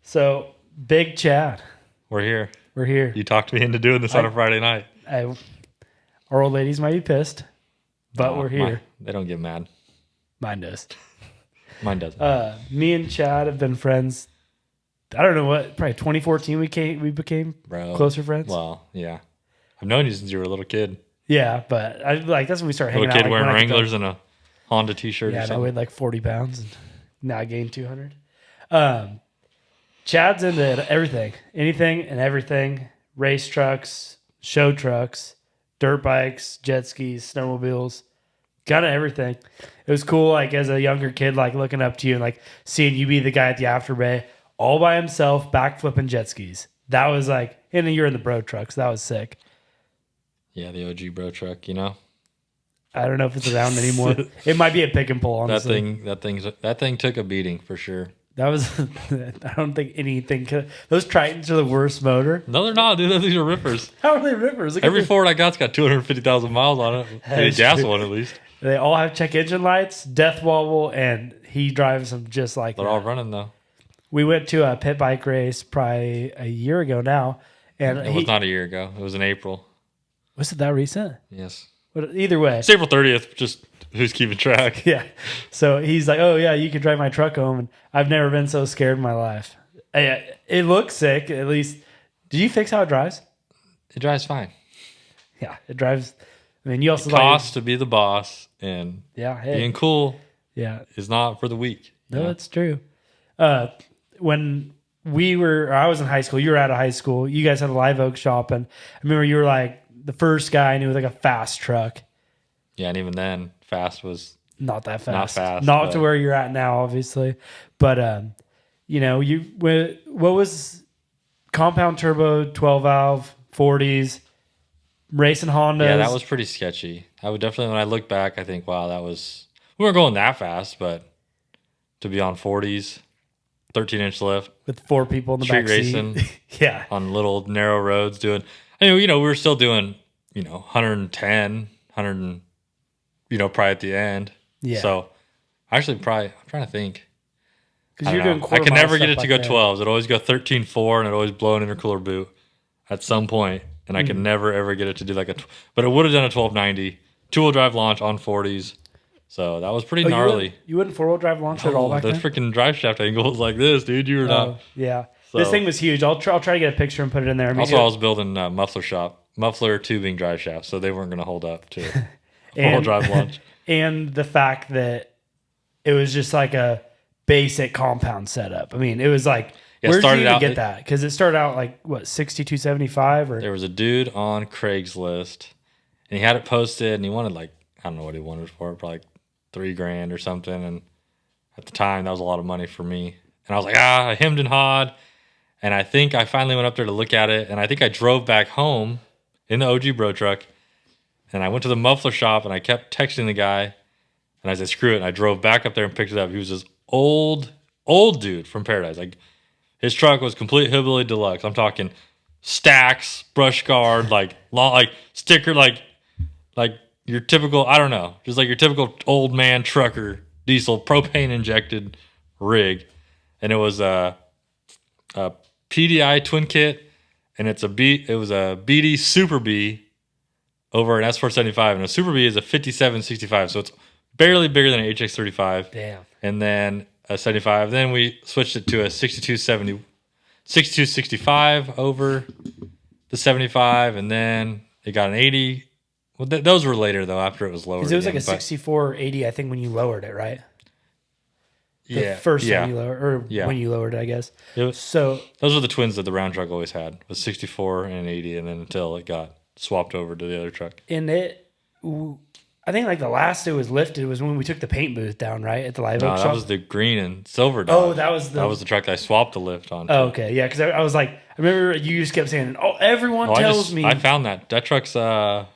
So, Big Chad, We're here. we're here. You talked me into doing this on a Friday night. Our old ladies might be pissed, but No, we're here. They don't get mad. Mine does. Mine doesn't. Me and Chad have been friends. I don't know what, probably 2014 we became closer friends. Well, yeah. I've known you since you were a little kid. Yeah, but that's when we started hanging Little out. kid Like, wearing Wranglers and a Honda t-shirt or I something. weighed like 40 pounds, and now I gained 200. Chad's into everything, anything and everything. Race trucks, show trucks, dirt bikes, jet skis, snowmobiles, kind of everything. It was cool, like as a younger kid, like looking up to you and like seeing you be the guy at the after bay all by himself, backflipping jet skis. That was like, and you're in the bro trucks. That was sick. Yeah, the OG bro truck, you know? I don't know if it's around anymore. It might be a pick and pull, honestly. That thing took a beating for sure. That was, I don't think anything could. Those Tritons are the worst motor. No, they're not, dude. These are rippers. How are they rippers? Every Ford I got's got 250,000 miles on it. A gas one, at least. They all have check engine lights, death wobble, and he drives them just like They're all running, though. We went to a pit bike race probably a year ago now. And it was not a year ago. It was in April. Was it that recent? Yes. But either way. It's April 30th, just who's keeping track. Yeah. So he's like, oh, yeah, you can drive my truck home. And I've never been so scared in my life. It looks sick, at least. Did you fix how it drives? It drives fine. Yeah, it drives. I mean, you also it costs to be the boss, and being cool is not for the weak. No, that's true. When I was in high school, you were out of high school, you guys had a Live Oak shop, and I remember you were like the first guy I knew with like a fast truck. Yeah, and even then, fast was not that fast. Not fast. Not to where you're at now, obviously. But what was compound turbo, 12 valve, 40s, racing Hondas? Yeah, that was pretty sketchy. I would definitely, when I look back, I think, wow, we weren't going that fast, but to be on 40s, 13-inch lift with 4 people in the street back racing, yeah, on little narrow roads, doing. We were still doing 110, 100, probably at the end. Yeah. So actually, I'm trying to think. Because you're doing I could never get it to go 12s. It'd always go 13.4, and it'd always blow an intercooler boot at some point, and I could never ever get it to do like but it would have done a 1290 2-wheel drive launch on 40s. So that was pretty gnarly. You wouldn't 4-wheel drive launch at all back then? The freaking drive shaft angle was like this, dude. You were not. Yeah. So, this thing was huge. I'll try to get a picture and put it in there. Also, I was building a muffler tubing drive shaft, so they weren't going to hold up to 4-wheel drive launch. And the fact that it was just like a basic compound setup. I mean, it was like, where did you even get that? Because it started out like, what, 6275? Or? There was a dude on Craigslist, and he had it posted, and he wanted I don't know what he wanted for it, probably $3,000 or something. And at the time, that was a lot of money for me. And I was like, I hemmed and hawed. And I think I finally went up there to look at it. And I think I drove back home in the OG Bro truck. And I went to the muffler shop, and I kept texting the guy. And I said, screw it. And I drove back up there and picked it up. He was this old dude from Paradise. Like, his truck was complete hillbilly deluxe. I'm talking stacks, brush guard, long, sticker, like your typical, I don't know, just like your typical old man trucker, diesel, propane injected rig. And it was a PDI twin kit, and it was a BD Super B over an S475, and a Super B is a 5765, so it's barely bigger than an HX35. Damn. And then a 75. Then we switched it to a 6265 over the 75, and then it got an 80. Well, those were later though, after it was lowered. Because it was like a 6480, I think, when you lowered it, right? First time you lowered, or when you lowered it, I guess. So those were the twins that the round truck always had, was 64 and 80, and then until it got swapped over to the other truck. And I think the last it was lifted was when we took the paint booth down, right, at the Live Oak shop. That was the green and silver dog. Oh, that was the truck that I swapped the lift on. Oh, okay, yeah, because I was like, I remember you just kept saying, everyone tells me. I found that truck's.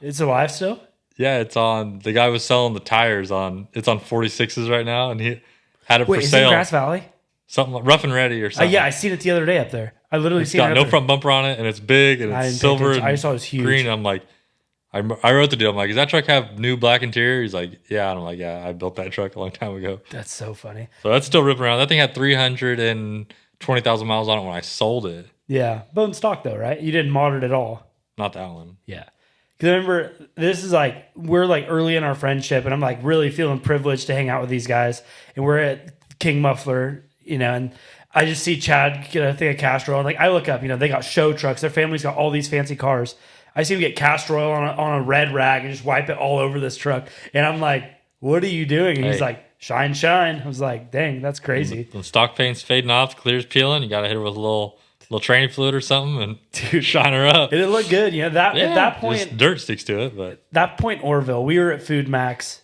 It's alive still? Yeah, it's on. The guy was selling the tires on. It's on 46s right now, and he had it for sale. Is it in Grass Valley? Something like Rough and Ready or something. Yeah, I seen it the other day up there. I literally seen it. It's got no front bumper on it, and it's big, and it's silver. I saw it was huge. Green. I'm like, I wrote the deal. I'm like, does that truck have new black interior? He's like, yeah. And I'm like, yeah, I built that truck a long time ago. That's so funny. So that's still ripping around. That thing had 300 and 20,000 miles on it when I sold it. Yeah. Bone stock though, right? You didn't mod it at all. Not that one. Yeah. Because I remember this is like, we're like early in our friendship and I'm like really feeling privileged to hang out with these guys. And we're at King Muffler, and I just see Chad get a thing of castor oil. And like I look up, they got show trucks. Their family's got all these fancy cars. I see him get castor oil on a red rag and just wipe it all over this truck. And I'm like, what are you doing? And he's like, shine, shine. I was like, dang, that's crazy. The stock paint's fading off, the clear's peeling. You got to hit her with a little training fluid or something and shine her up. And it looked good. At that point, just dirt sticks to it. But that point, Orville, we were at Food Max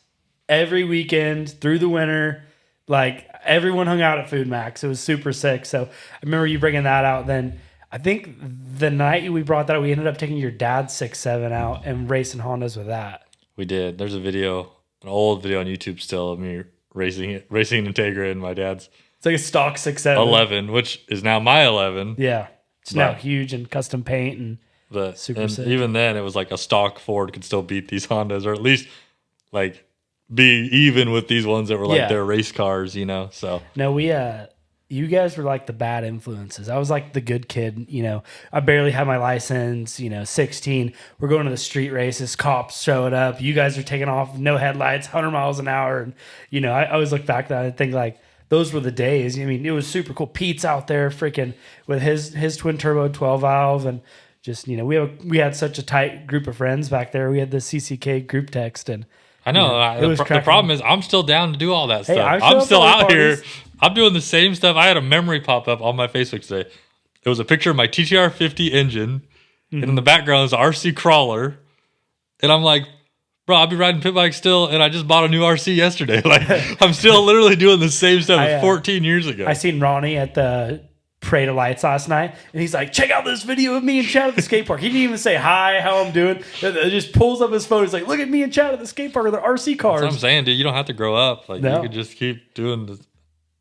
every weekend through the winter. Like everyone hung out at Food Max. It was super sick. So I remember you bringing that out. Then I think the night we brought that out, we ended up taking your dad's 6.7 out and racing Hondas with that. We did. There's an old video on YouTube still of me racing Integra and my dad's. It's like a stock 6.7. 11, which is now my 11. Yeah. It's now huge and custom paint and super sick. Even then, it was like a stock Ford could still beat these Hondas, or at least like be even with these ones that were like their race cars, So no, you guys were like the bad influences. I was like the good kid, I barely had my license, 16. We're going to the street races, cops showing up. You guys are taking off, no headlights, 100 miles an hour. And, I always look back at that and think like, those were the days. I mean, it was super cool. Pete's out there freaking with his twin turbo 12 valve, and just we had such a tight group of friends back there. We had the CCK group text, and I know the problem is I'm still down to do all that stuff. I'm still out here. I'm doing the same stuff. I had a memory pop up on my Facebook today. It was a picture of my TTR 50 engine, and in the background is an RC crawler, and I'm like, bro, I'll be riding pit bike still, and I just bought a new RC yesterday. Like, I'm still literally doing the same stuff as 14 years ago. I seen Ronnie at the Parade of Lights last night, and he's like, check out this video of me and Chad at the skate park. He didn't even say hi, how I'm doing. It just pulls up his phone. He's like, look at me and Chad at the skate park with the RC cars. That's what I'm saying, dude. You don't have to grow up. Like, you could just keep doing this.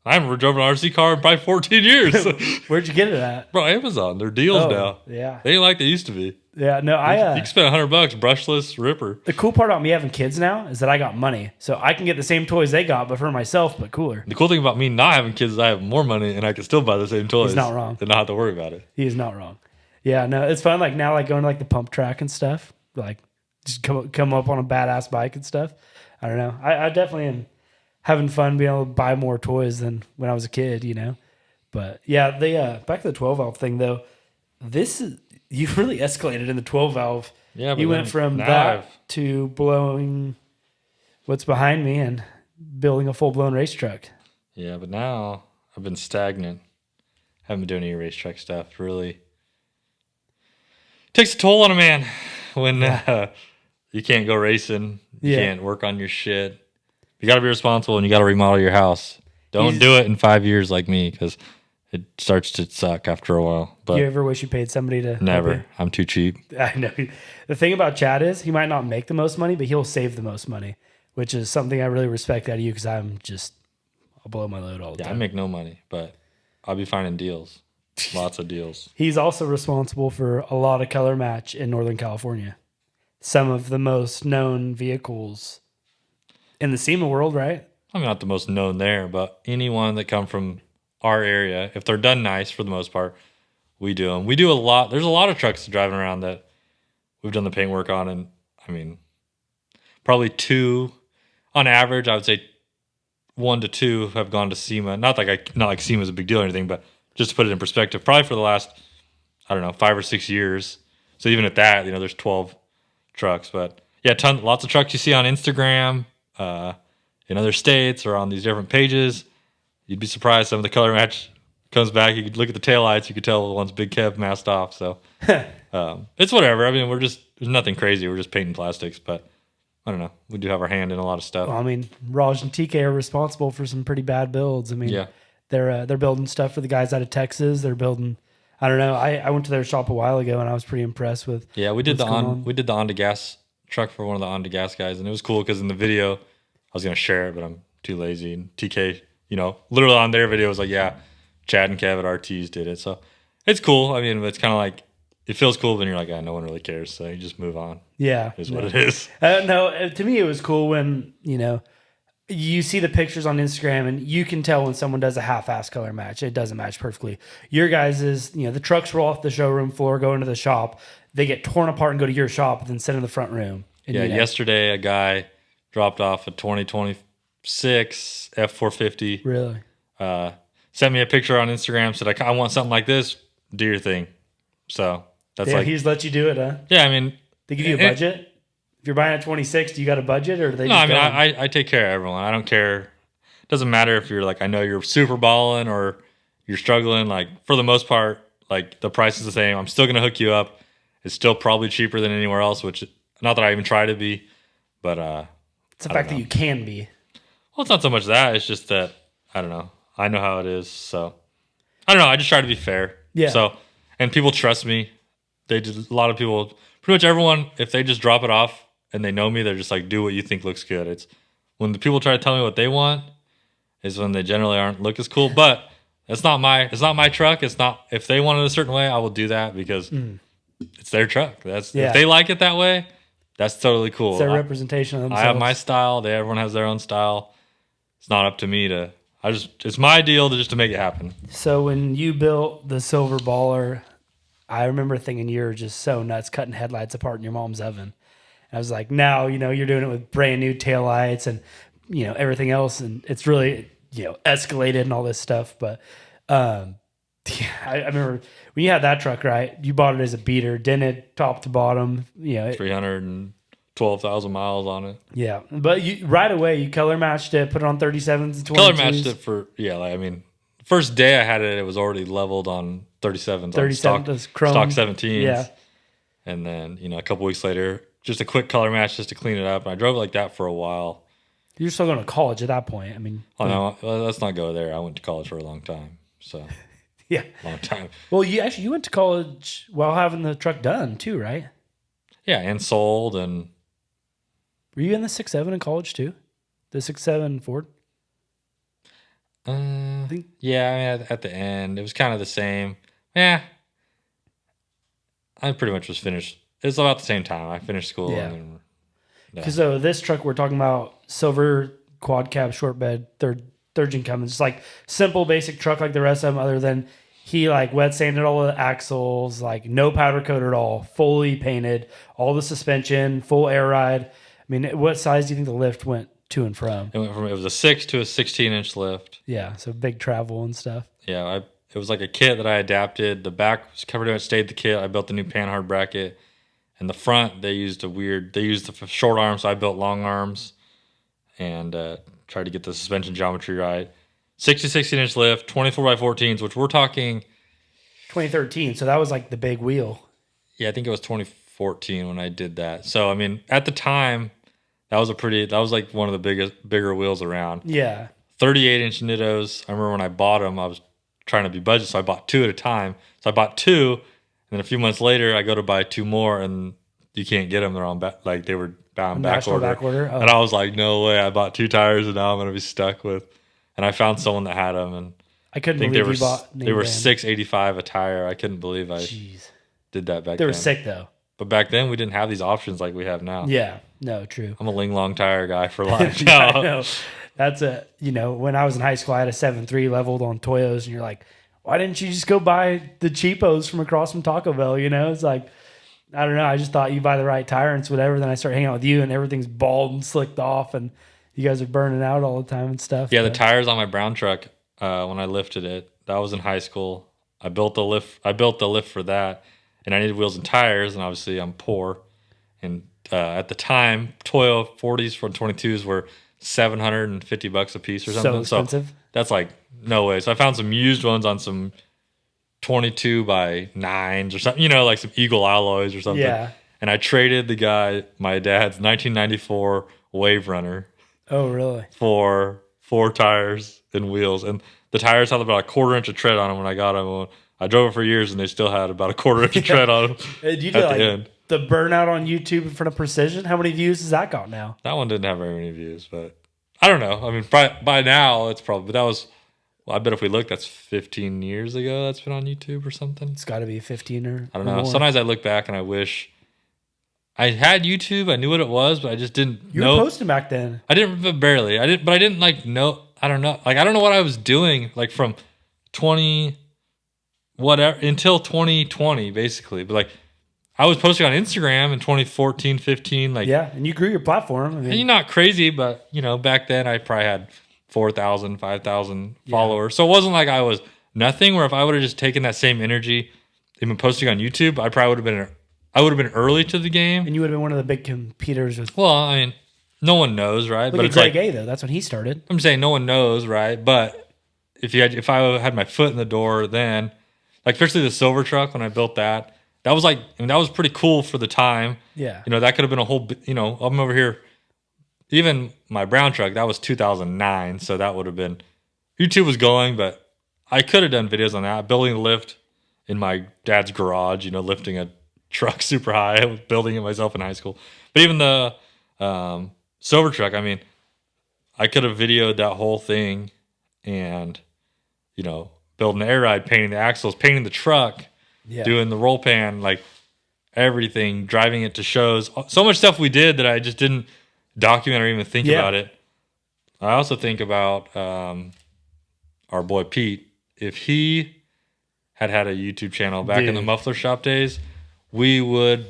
I haven't driven an RC car in probably 14 years. Where'd you get it at? Bro, Amazon. They're deals now. Yeah. They ain't like they used to be. Yeah, no, you can spend $100, brushless, ripper. The cool part about me having kids now is that I got money. So I can get the same toys they got, but for myself, but cooler. The cool thing about me not having kids is I have more money and I can still buy the same toys. He's not wrong. And not have to worry about it. He is not wrong. Yeah, no, it's fun. Like now, like going to like the pump track and stuff. Like just come up on a badass bike and stuff. I don't know. I definitely am having fun being able to buy more toys than when I was a kid, But yeah, back to the 12 valve thing though. You've really escalated in the 12 valve. Yeah, but you went from that to blowing what's behind me and building a full blown race truck. Yeah, but now I've been stagnant. Haven't been doing any racetrack stuff. Really takes a toll on a man when you can't go racing. You can't work on your shit. You got to be responsible and you got to remodel your house. Don't do it in 5 years like me because it starts to suck after a while. But you ever wish you paid somebody to? Never. I'm too cheap. I know. The thing about Chad is he might not make the most money, but he'll save the most money, which is something I really respect out of you because I'll blow my load all the time. I make no money, but I'll be finding deals. Lots of deals. He's also responsible for a lot of color match in Northern California. Some of the most known vehicles in the SEMA world, right? I'm not the most known there, but anyone that come from our area, if they're done nice for the most part, we do them. We do a lot. There's a lot of trucks driving around that we've done the paint work on, and I mean, probably 2 on average. I would say 1 to 2 have gone to SEMA. Not like SEMA is a big deal or anything, but just to put it in perspective, probably for the last 5 or 6 years. So even at that, there's 12 trucks, but yeah, lots of trucks you see on Instagram, in other states or on these different pages. You'd be surprised some of the color match comes back. You could look at the taillights. You could tell the one's Big Kev masked off. So it's whatever. I mean, there's nothing crazy. We're just painting plastics, but I don't know. We do have our hand in a lot of stuff. Well, I mean, Raj and TK are responsible for some pretty bad builds. I mean, they're building stuff for the guys out of Texas. They're building. I don't know. I went to their shop a while ago and I was pretty impressed with. Yeah, we did the on to gas truck for one of the on to gas guys, and it was cool because in the video I was gonna share it, but I'm too lazy. And TK, literally on their video was like, yeah, Chad and Kev at RT's did it. So it's cool. I mean, it's kind of like, it feels cool, but you're like, no one really cares. So you just move on. Yeah. Is what it is. No, to me, it was cool when, you see the pictures on Instagram and you can tell when someone does a half-ass color match. It doesn't match perfectly. Your guys is, the trucks roll off the showroom floor, go into the shop. They get torn apart and go to your shop and then sit in the front room. And, Yeah, yesterday a guy dropped off a 2026 F450. Really? Sent me a picture on Instagram, said, I want something like this. Do your thing. So that's he's let you do it, huh? Yeah, I mean. They give you a budget? If you're buying a 26, do you got a budget or do they No, just I take care of everyone. I don't care. It doesn't matter if you're like, I know you're super balling or you're struggling. Like, for the most part, like, the price is the same. I'm still going to hook you up. It's still probably cheaper than anywhere else, which, not that I even try to be, but it's the fact that you can be. Well, it's not so much that. It's just that, I don't know. I know how it is. So, I don't know. I just try to be fair. Yeah. So, and people trust me. A lot of people, pretty much everyone, if they just drop it off and they know me, they're just like, do what you think looks good. It's when the people try to tell me what they want is when they generally aren't look as cool. But it's not my truck. It's not, if they want it a certain way, I will do that because it's their truck. If they like it that way, that's totally cool. It's their representation of themselves. I have my style. Everyone has their own style. It's not up to me to. It's my deal to make it happen. So when you built the Silver Baller, I remember thinking you were just so nuts cutting headlights apart in your mom's oven. I was like, now, you're doing it with brand new taillights and, everything else. And it's really, escalated and all this stuff. But I remember when you had that truck, right? You bought it as a beater, didn't it, top to bottom? 312,000 miles on it. Yeah. But right away, you color matched it, put it on 37s and 22s. Color matched it for, first day I had it, it was already leveled on 37s. 37 stock 17s. Yeah. And then, a couple weeks later, just a quick color match just to clean it up. And I drove it like that for a while. You're still going to college at that point. No, let's not go there. I went to college for a long time. So, yeah. Long time. Well, you went to college while having the truck done too, right? Yeah, and sold. And were you in the 6.7 in college too? The 6.7 Ford? Yeah, at the end. It was kind of the same. Yeah. I pretty much was finished. It was about the same time. I finished school. Yeah. Because this truck we're talking about, silver quad cab short bed, third gen Cummins, just like simple basic truck like the rest of them, other than he like wet sanded all the axles, like no powder coat at all, fully painted, all the suspension, full air ride. What size do you think the lift went to and from? It was a 6 to a 16-inch lift. Yeah, so big travel and stuff. Yeah, it was like a kit that I adapted. The back was covered in it, stayed the kit. I built the new panhard bracket. And the front, they used the short arms, so I built long arms and tried to get the suspension geometry right. 6 to 16-inch lift, 24x14s, which we're talking 2013. So that was like the big wheel. Yeah, I think it was 2014 when I did that. So at the time, that was like one of the bigger wheels around. Yeah. 38-inch Nittos. I remember when I bought them, I was trying to be budget, so I bought 2 at a time. So I bought 2, and then a few months later, I go to buy 2 more, and you can't get them. They're on they were bound back order. Oh. And I was like, no way! I bought 2 tires, and now I'm gonna be stuck with. And I found someone that had them, and I couldn't believe you bought. They were $685 a tire. I couldn't believe I did that back then. They were sick though. But back then we didn't have these options like we have now. Yeah, no, true. I'm a Ling Long tire guy for life. Yeah, I know. That's when I was in high school, I had a 7.3 leveled on Toyos, and you're like, why didn't you just go buy the cheapos from across from Taco Bell? It's like, I don't know. I just thought you buy the right tire and it's whatever. Then I start hanging out with you, and everything's bald and slicked off, and you guys are burning out all the time and stuff. Yeah, the tires on my brown truck when I lifted it, that was in high school. I built the lift for that, and I needed wheels and tires, and obviously I'm poor. And at the time, Toyo 40s from 22s were $750 a piece or something. So expensive. So that's like no way. So I found some used ones on some 22 by 9s or something, like some Eagle alloys or something. Yeah. And I traded the guy my dad's 1994 Wave Runner. Oh, really? For 4 tires and wheels. And the tires had about a 1/4 inch of tread on them when I got them. I drove it for years, and they still had about a 1/4 inch of tread on them you did the end. The burnout on YouTube in front of Precision, how many views has that got now? That one didn't have very many views, but I don't know. By now, it's probably, but that was, I bet if we look, that's 15 years ago that's been on YouTube or something. It's got to be 15 or I don't know. More. Sometimes I look back and I wish I had YouTube. I knew what it was, but I just didn't You were know. posting back then. I didn't, but barely. I didn't, but I didn't like know. I don't know. Like I don't know what I was doing. Like from 20 whatever until 2020, basically. But like I was posting on Instagram in 2014, 15. Like Yeah, and you grew your platform. I and mean, you're not crazy, but you know, back then I probably had 4,000, 5,000 Yeah. followers. So it wasn't like I was nothing. Where if I would have just taken that same energy and been posting on YouTube, I would have been early to the game. and you would have been one of the big competitors with. Well, I mean, no one knows, right? Look But at it's Greg like A though. That's when he started. I'm saying, no one knows, right? But if I had my foot in the door, then like especially the silver truck when I built that, that was like, I mean, that was pretty cool for the time. Yeah. You know, that could have been a whole, you know, I'm over here. Even my brown truck, that was 2009, so that would have been YouTube was going, but I could have done videos on that, building a lift in my dad's garage, you know, lifting a truck super high. I was building it myself in high school. But even the silver truck, I mean, I could have videoed that whole thing and, you know, building the air ride, painting the axles, painting the truck, Yeah. doing the roll pan, like everything, driving it to shows. So much stuff we did that I just didn't document or even think Yeah. about it. I also think about our boy Pete. If he had a YouTube channel back in the Dude. muffler shop days, we would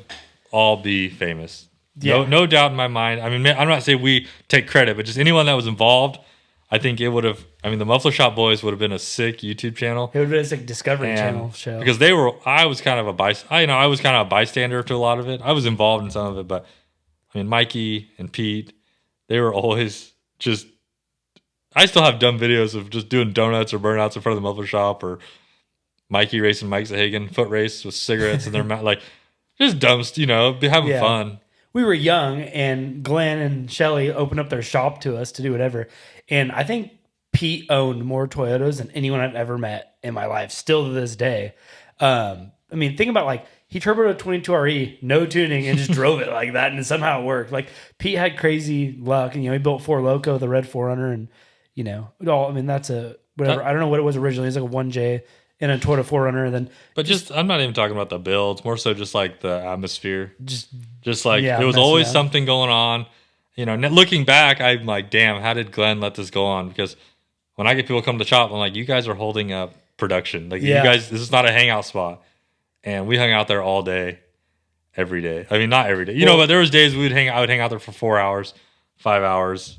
all be famous. Yeah. No doubt in my mind. I mean, I'm not saying we take credit, but just anyone that was involved, I think it would have. I mean, the Muffler Shop Boys would have been a sick YouTube channel. It would have been like Discovery And- Channel show. because they were. I was kind of I was kind of a bystander to a lot of it. I was involved in some of it, but I mean, Mikey and Pete, they were always just. I still have dumb videos of just doing donuts or burnouts in front of the muffler shop, or Mikey racing Mike Zahagan foot race with cigarettes in their mouth, like just dumb, you know, be having Yeah. fun. We were young, and Glenn and Shelly opened up their shop to us to do whatever. And I think Pete owned more Toyotas than anyone I've ever met in my life, still to this day. I mean, think about like he turboed a 22RE, no tuning, and just drove it like that, and somehow it worked. Like Pete had crazy luck, and you know he built Four Loco, the red 4Runner, and you know, it all. I mean, that's a whatever. I don't know what it was originally. It's like a 1J and a Toyota 4Runner, and then But just, I'm not even talking about the builds, more so just like the atmosphere. just Like Yeah, there was messing always up. something going on. You know, looking back, I'm like, damn, how did Glenn let this go on? Because when I get people come to the shop, I'm like, you guys are holding up production. Like Yeah. you guys, this is not a hangout spot. And we hung out there all day, every day. I mean, not every day, you know, but there was days I would hang out there for 4 hours, 5 hours,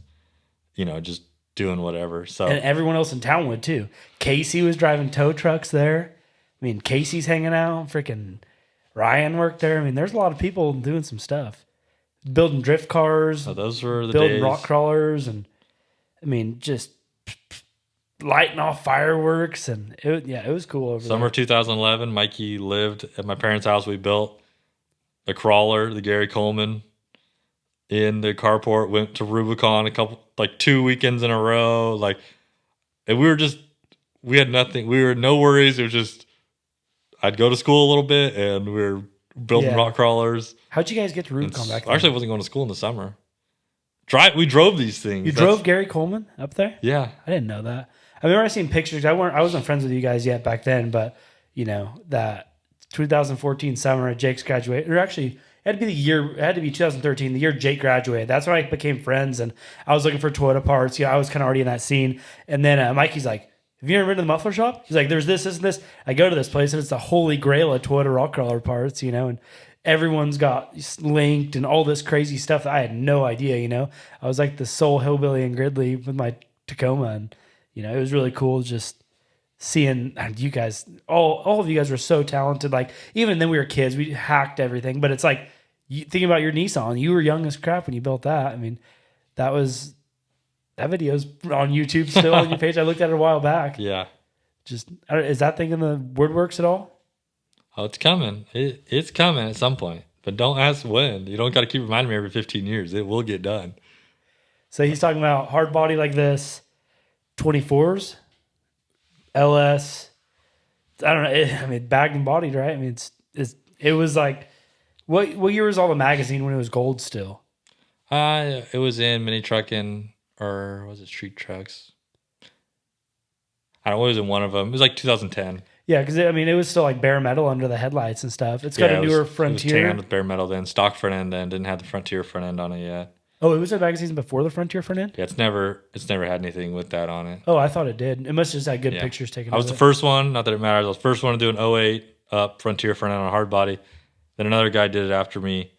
you know, just doing whatever. So and everyone else in town would too. Casey was driving tow trucks there. I mean, Casey's hanging out. Freaking Ryan worked there. I mean, there's a lot of people doing some stuff, building drift cars, so those were the building days. rock crawlers, and I mean, just lighting off fireworks, and it was cool over Summer 2011, Mikey lived at my parents' house. We built the crawler, the Gary Coleman, in the carport. Went to Rubicon like 2 weekends in a row. Like, and we had nothing. We were no worries. It was just, I'd go to school a little bit, and we were building Yeah. rock crawlers. How'd you guys get to Rubicon back then? Actually, I wasn't going to school in the summer. We drove these things. You drove Gary Coleman up there? Yeah. I didn't know that. I remember I seen pictures. I wasn't friends with you guys yet back then, but you know that 2014 summer at Jake's graduate, or actually it had to be the year. It had to be 2013, the year Jake graduated. That's when I became friends, and I was looking for Toyota parts. You know, I was kind of already in that scene. And then Mikey's like, "Have you ever been to the muffler shop?" He's like, "There's this, and this." I go to this place, and it's the holy grail of Toyota rock crawler parts. You know, and everyone's got linked and all this crazy stuff that I had no idea. You know, I was like the sole hillbilly in Gridley with my Tacoma, and you know, it was really cool just seeing you guys. All of you guys were so talented. Like even then we were kids, we hacked everything. But it's like you thinking about your Nissan. You were young as crap when you built that. I mean, that video's on YouTube still on your page. I looked at it a while back. Yeah. Is that thing in the WordWorks at all? Oh, it's coming. It's coming at some point. But don't ask when. You don't got to keep reminding me every 15 years. It will get done. So he's talking about hard body like this, 24s, LS. I don't know. I mean, bagged and bodied, right? I mean, it was like, what year was all the magazine when it was gold still? It was in mini trucking, or was it street trucks? I don't know. It was in one of them. It was like 2010. Yeah, because I mean, it was still like bare metal under the headlights and stuff. It's got Yeah, a newer it was Frontier. tan with bare metal then, stock front end then, didn't have the Frontier front end on it yet. Oh, it was a magazine before the Frontier front end? Yeah, it's never had anything with that on it. Oh, I thought it did. It must have just had good Yeah. pictures taken. I was the first one, not that it matters. I was the first one to do an '08 up Frontier front end on a hard body. Then another guy did it after me,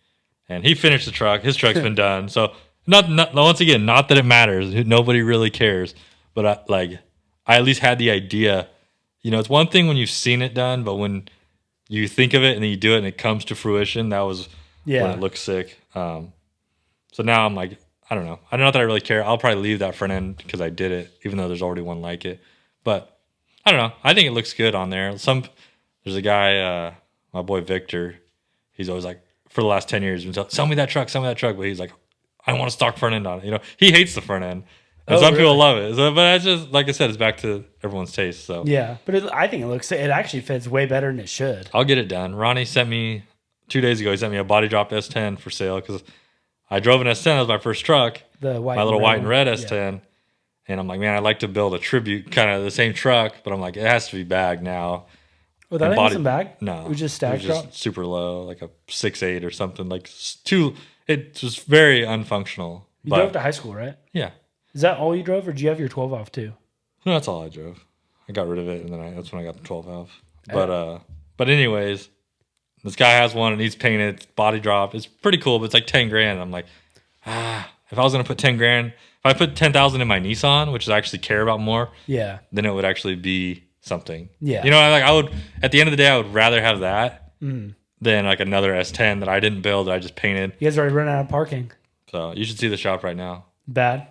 and he finished the truck. His truck's been done. So not once again, not that it matters. Nobody really cares. But I at least had the idea. You know, it's one thing when you've seen it done, but when you think of it and then you do it and it comes to fruition, that was when it looks sick. So now I'm like, I don't know. I don't know that I really care. I'll probably leave that front end because I did it, even though there's already one like it. But I don't know. I think it looks good on there. There's a guy, my boy Victor. He's always like, for the last 10 years, he's been sell me that truck. But he's like, I want a stock front end on it. You know, he hates the front end. And some people love it. So, but that's just, like I said, it's back to everyone's taste. So yeah, but I think it actually fits way better than it should. I'll get it done. Ronnie sent me 2 days ago. He sent me a body drop S10 for sale because I drove an S10. That was my first truck. My little white and red S10. Yeah. And I'm like, man, I'd like to build a tribute, kind of the same truck, but I'm like, it has to be bagged now. Well, that wasn't bagged? No. It was just stack drop? Just super low, like a 6.8 or something. It was very unfunctional. You drove to high school, right? Yeah. Is that all you drove, or did you have your 12 off too? No, that's all I drove. I got rid of it, and then that's when I got the 12 off. But anyways, this guy has one, and he's painted. It's body drop. It's pretty cool, but it's like 10 grand. I'm like, if I was gonna put 10 grand, if I put 10,000 in my Nissan, which I actually care about more, then it would actually be something. Yeah, you know, I would. At the end of the day, I would rather have that than like another S10 that I didn't build. That I just painted. You guys already run out of parking. So you should see the shop right now. Bad.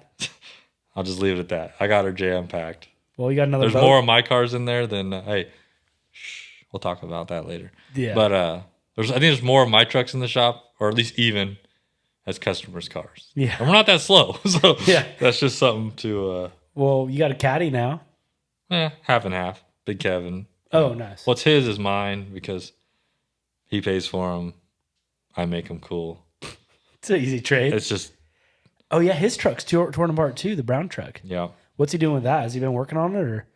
I'll just leave it at that. I got her jam packed. Well, you got another. There's more of my cars in there than hey. We'll talk about that later. Yeah. But I think there's more of my trucks in the shop, or at least even as customers' cars. Yeah. And we're not that slow, so yeah, that's just something to. Well, you got a caddy now. Half and half. Big Kevin. Oh, nice. What's his is mine because he pays for them. I make them cool. It's an easy trade. It's just. Oh yeah, his truck's torn apart too. The brown truck. Yeah. What's he doing with that? Has he been working on it, or?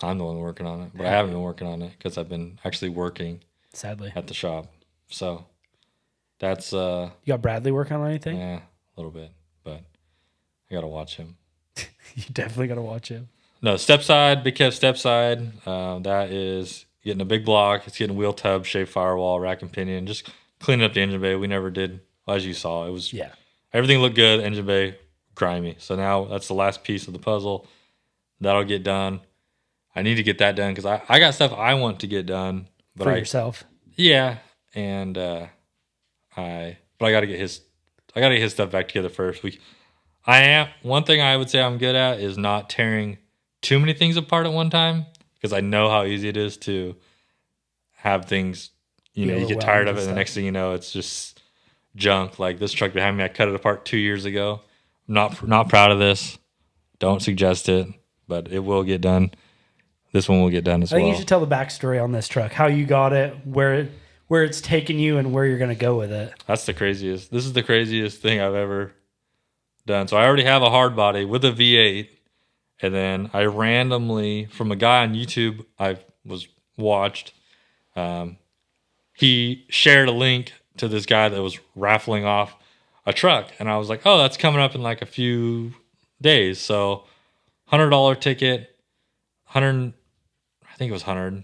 I'm the one working on it, but I haven't been working on it because I've been actually working. Sadly. At the shop, so that's. You got Bradley working on anything? Yeah, a little bit, but I gotta watch him. You definitely gotta watch him. No, step side, Big Kev step side. That is getting a big block. It's getting wheel tub, shaved firewall, rack and pinion, just cleaning up the engine bay. We never did, as you saw. It was everything looked good. Engine bay grimy. So now that's the last piece of the puzzle. That'll get done. I need to get that done because I got stuff I want to get done. But for yourself. Yeah, and I gotta get his stuff back together first. One thing I would say I'm good at is not tearing too many things apart at one time because I know how easy it is to have things, you get tired of it and the next thing you know it's just junk. Like this truck behind me, I cut it apart 2 years ago. I'm not proud of this. Don't suggest it, but it will get done. This one will get done as well. I think you should tell the backstory on this truck, how you got it, where it's taken you, and where you're going to go with it. That's the craziest. This is the craziest thing I've ever done. So I already have a hard body with a V8, and then I randomly, from a guy on YouTube I watched, he shared a link to this guy that was raffling off a truck, and I was like, oh, that's coming up in like a few days. So $100 ticket, I think it was 100. I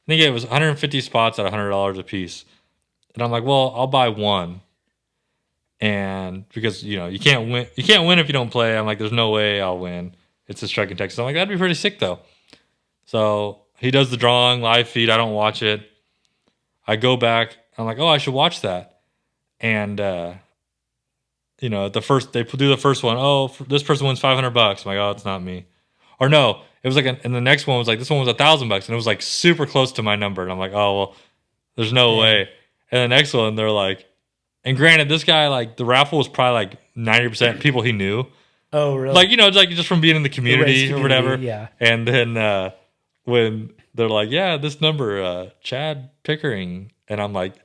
think it was 150 spots at $100 a piece. And I'm like, well, I'll buy one. And because, you can't win if you don't play. I'm like, there's no way I'll win. It's this truck in Texas. I'm like, that'd be pretty sick though. So he does the drawing, live feed. I don't watch it. I go back. I'm like, oh, I should watch that. And, they do the first one. Oh, this person wins $500. I'm like, oh, it's not me. Or no, it was like, and the next one was like, this one was $1,000, and it was like super close to my number. And I'm like, oh, well, there's no way. And the next one, they're like, and granted, this guy, like, the raffle was probably like 90% people he knew. Oh, really? Like, it's like just from being in the community or whatever. Yeah. And then when they're like, yeah, this number, Chad Pickering. And I'm like,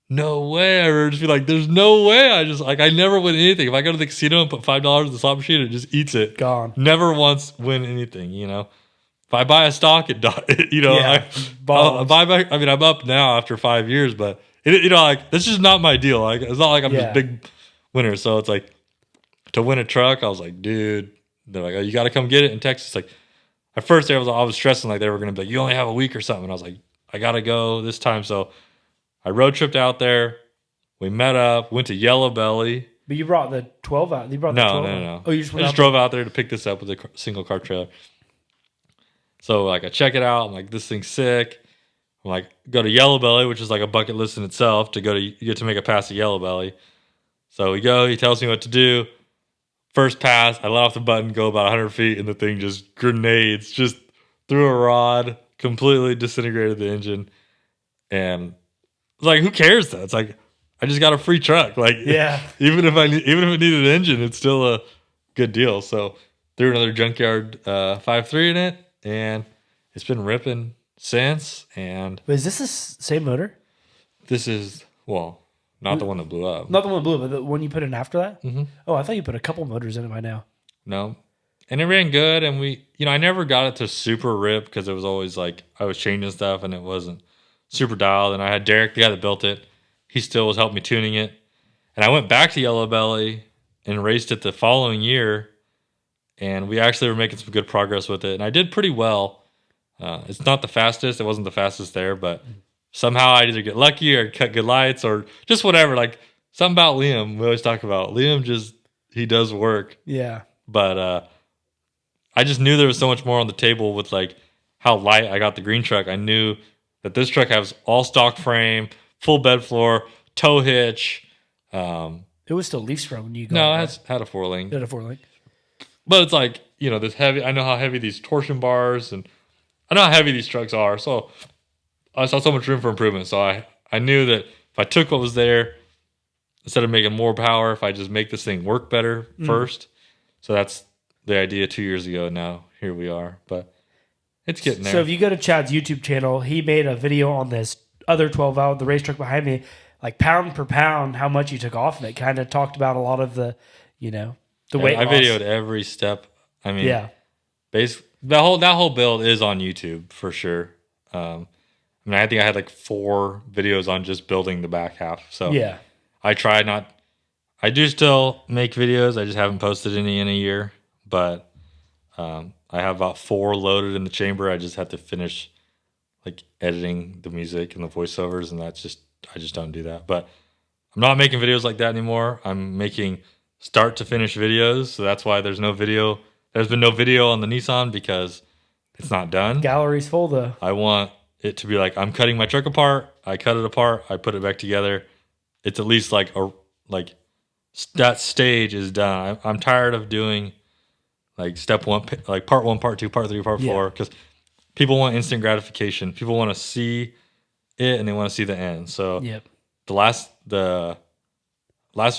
no way. I would just be like, there's no way. I never win anything. If I go to the casino and put $5 in the slot machine, it just eats it. Gone. Never once win anything, if I buy a stock, Yeah, I'll balls. buy back. I mean, I'm up now after 5 years, but like this is not my deal. Like it's not like I'm just big winner. So it's like to win a truck, I was like, dude, they're like, oh, you got to come get it in Texas. Like at first, I was stressing like they were gonna be like, you only have a week or something. And I was like, I gotta go this time. So I road tripped out there. We met up, went to Yellow Belly. But you brought the 12 out. You brought the 12 out. No. Oh, you just I went just out drove out there to pick this up with a single car trailer. So like I check it out. I'm like, this thing's sick. I'm like, go to Yellow Belly, which is like a bucket list in itself. You get to make a pass at Yellow Belly. So we go. He tells me what to do. First pass, I let off the button, go about 100 feet, and the thing just grenades, just threw a rod, completely disintegrated the engine. And it's like, who cares though? It's like, I just got a free truck. Like, Yeah. even if it needed an engine, it's still a good deal. So threw another junkyard 5.3 in it, and it's been ripping since. And Wait, is this the same motor? this is, well, not the one that blew up. Not the one blue, but the one you put in after that? Mm-hmm. Oh, I thought you put a couple motors in it by now. No. And it ran good. And I never got it to super rip because it was always like I was changing stuff and it wasn't super dialed. And I had Derek, the guy that built it, he still was helping me tuning it. And I went back to Yellow Belly and raced it the following year. And we actually were making some good progress with it. And I did pretty well. It's not the fastest. It wasn't the fastest there, but somehow I'd either get lucky or cut good lights or just whatever. Like something about Liam, we always talk about. Liam he does work. Yeah. But I just knew there was so much more on the table with like how light I got the green truck. I knew that this truck has all stock frame, full bed floor, tow hitch. It was still leaf sprung when you got No, it. it had a 4-link. It had a 4-link. But it's like, this heavy. I know how heavy these torsion bars and I know how heavy these trucks are. So I saw so much room for improvement. So I knew that if I took what was there, instead of making more power, if I just make this thing work better first. So that's the idea 2 years ago. Now here we are, but it's getting there. So if you go to Chad's YouTube channel, he made a video on this other 12 out, the race truck behind me, like pound per pound, how much you took off of it. Kind of talked about a lot of the weight I loss. videoed every step. I mean, Yeah. basically that whole build is on YouTube for sure. I think I had like 4 videos on just building the back half. So Yeah. I do still make videos. I just haven't posted any in a year, but I have about 4 loaded in the chamber. I just have to finish like editing the music and the voiceovers, and I just don't do that. But I'm not making videos like that anymore. I'm making start to finish videos, so that's why there's no video. There's been no video on the Nissan because it's not done. Gallery's full though. I want it to be like I'm cutting my truck apart. I cut it apart. I put it back together. It's at least like that stage is done. I'm tired of doing like step 1, like part 1, part 2, part 3, part 4, because people want instant gratification. People want to see it and they want to see the end. So Yep. the last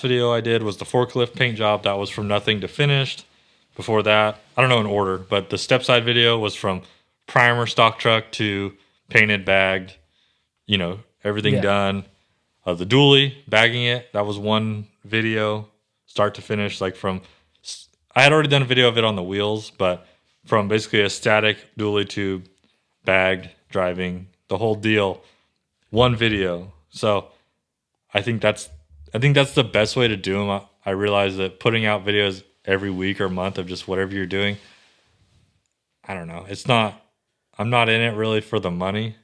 video I did was the forklift paint job. That was from nothing to finished. Before that, I don't know in order, but the step side video was from primer stock truck to painted, bagged, everything done. The dually, bagging it, that was one video, start to finish. Like I had already done a video of it on the wheels, but from basically a static dually to bagged, driving, the whole deal, one video. So I think that's the best way to do them. I realize that putting out videos every week or month of just whatever you're doing, I don't know. I'm not in it really for the money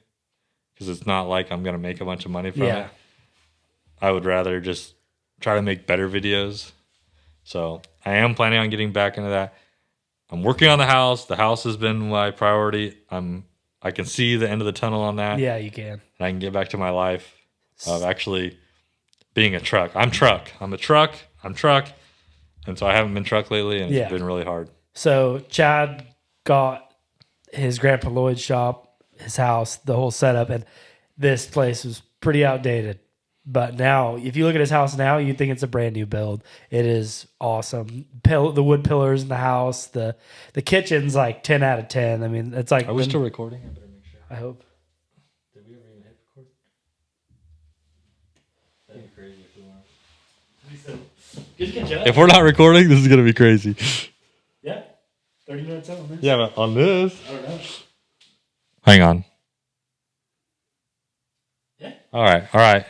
because it's not like I'm going to make a bunch of money from it. I would rather just try to make better videos. So I am planning on getting back into that. I'm working on the house. The house has been my priority. I can see the end of the tunnel on that. Yeah, you can. And I can get back to my life of actually being a truck. I'm a truck. And so I haven't been truck lately, and it's been really hard. So Chad got his Grandpa Lloyd's shop, his house, the whole setup, and this place was pretty outdated. But now, if you look at his house now, you'd think it's a brand new build. It is awesome. The wood pillars in the house, the kitchen's like 10 out of 10. I mean, it's like... Are we still recording? I better make sure. I hope. Did we ever even hit record? That'd be crazy if we weren't. Good catch up. If we're not recording, this is going to be crazy. Yeah. 30 minutes out on this? Yeah, but on this. I don't know. Hang on. Yeah. All right. I